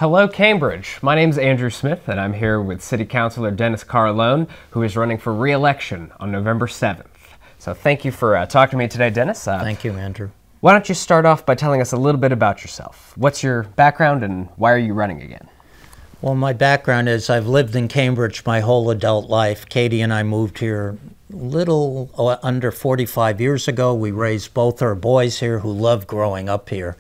Hello, Cambridge. My name is Andrew Smith, and I'm here with City Councilor Dennis Carlone, who is running for re-election on November 7th. So thank you for talking to me today, Dennis. Thank you, Andrew. Why don't you start off by telling us a little bit about yourself? What's your background, and why are you running again? Well, my background is I've lived in Cambridge my whole adult life. Katie and I moved here a little under 45 years ago. We raised both our boys here who love growing up here.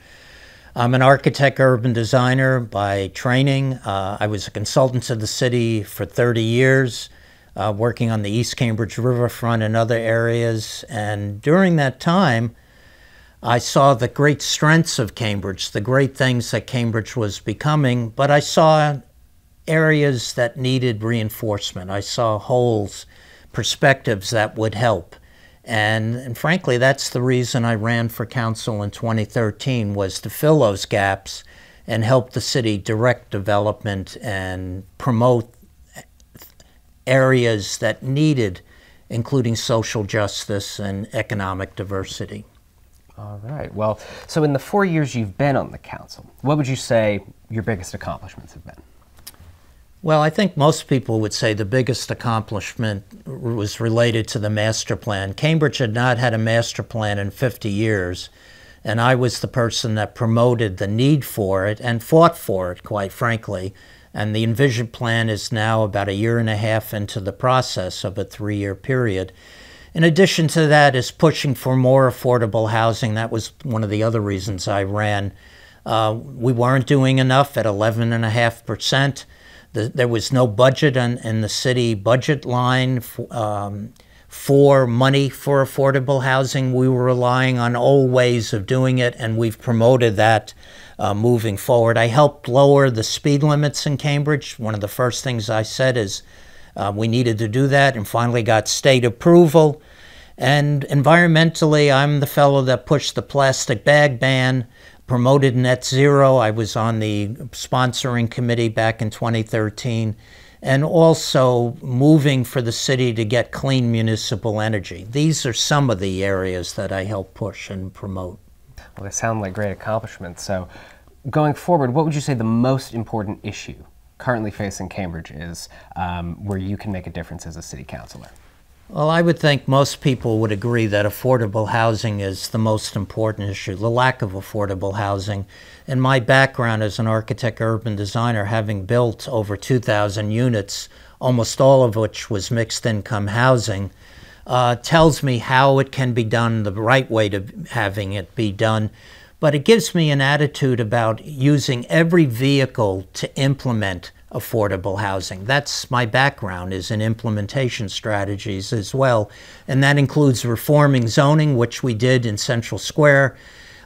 I'm an architect, urban designer by training. I was a consultant to the city for 30 years, working on the East Cambridge riverfront and other areas. And during that time, I saw the great strengths of Cambridge, the great things that Cambridge was becoming, but I saw areas that needed reinforcement. I saw holes, perspectives that would help. And frankly, that's the reason I ran for council in 2013, was to fill those gaps and help the city direct development and promote areas that needed, including social justice and economic diversity. All right. Well, so in the 4 years you've been on the council, what would you say your biggest accomplishments have been? Well, I think most people would say the biggest accomplishment was related to the master plan. Cambridge had not had a master plan in 50 years, and I was the person that promoted the need for it and fought for it, quite frankly. And the Envision Plan is now about a year and a half into the process of a 3-year period. In addition to that is pushing for more affordable housing. That was one of the other reasons I ran. We weren't doing enough at 11.5%. There was no budget in the city budget line for money for affordable housing. We were relying on old ways of doing it, and we've promoted that moving forward. I helped lower the speed limits in Cambridge. One of the first things I said is we needed to do that, and finally got state approval. And environmentally, I'm the fellow that pushed the plastic bag ban, promoted net zero. I was on the sponsoring committee back in 2013, and also moving for the city to get clean municipal energy. These are some of the areas that I help push and promote. Well, they sound like great accomplishments. So going forward, what would you say the most important issue currently facing Cambridge is where you can make a difference as a city councilor? Well, I would think most people would agree that affordable housing is the most important issue, the lack of affordable housing. And my background as an architect, urban designer, having built over 2,000 units, almost all of which was mixed income housing, tells me how it can be done, the right way to having it be done. But it gives me an attitude about using every vehicle to implement affordable housing. That's my background, is in implementation strategies as well. And that includes reforming zoning, which we did in Central Square.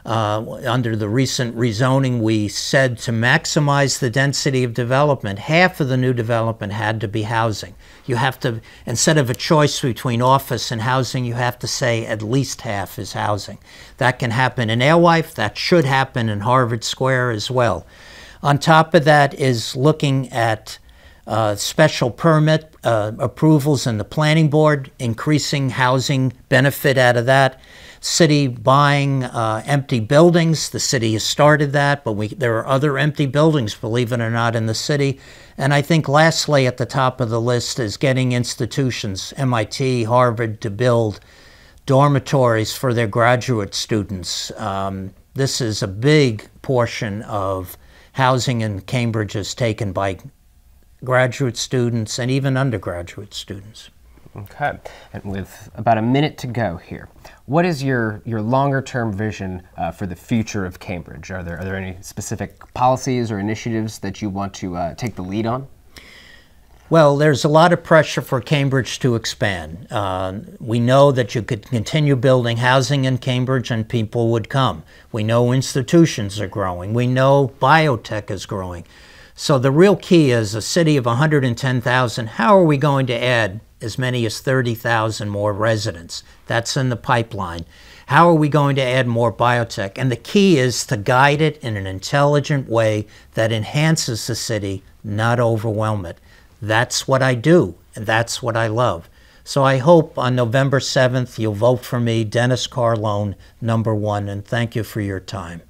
Under the recent rezoning, we said to maximize the density of development, half of the new development had to be housing. You have to, instead of a choice between office and housing, you have to say at least half is housing. That can happen in Alewife. That should happen in Harvard Square as well. On top of that is looking at special permit approvals in the planning board, increasing housing benefit out of that. City buying empty buildings. The city has started that, but there are other empty buildings, believe it or not, in the city. And I think lastly at the top of the list is getting institutions, MIT, Harvard, to build dormitories for their graduate students. This is a big portion of housing in Cambridge is taken by graduate students and even undergraduate students. Okay, and with about a minute to go here, what is your longer-term vision for the future of Cambridge? Are there any specific policies or initiatives that you want to take the lead on? Well, there's a lot of pressure for Cambridge to expand. We know that you could continue building housing in Cambridge and people would come. We know institutions are growing. We know biotech is growing. So the real key is a city of 110,000, how are we going to add as many as 30,000 more residents? That's in the pipeline. How are we going to add more biotech? And the key is to guide it in an intelligent way that enhances the city, not overwhelm it. That's what I do, and that's what I love. So I hope on November 7th you'll vote for me, Dennis Carlone, #1, and thank you for your time.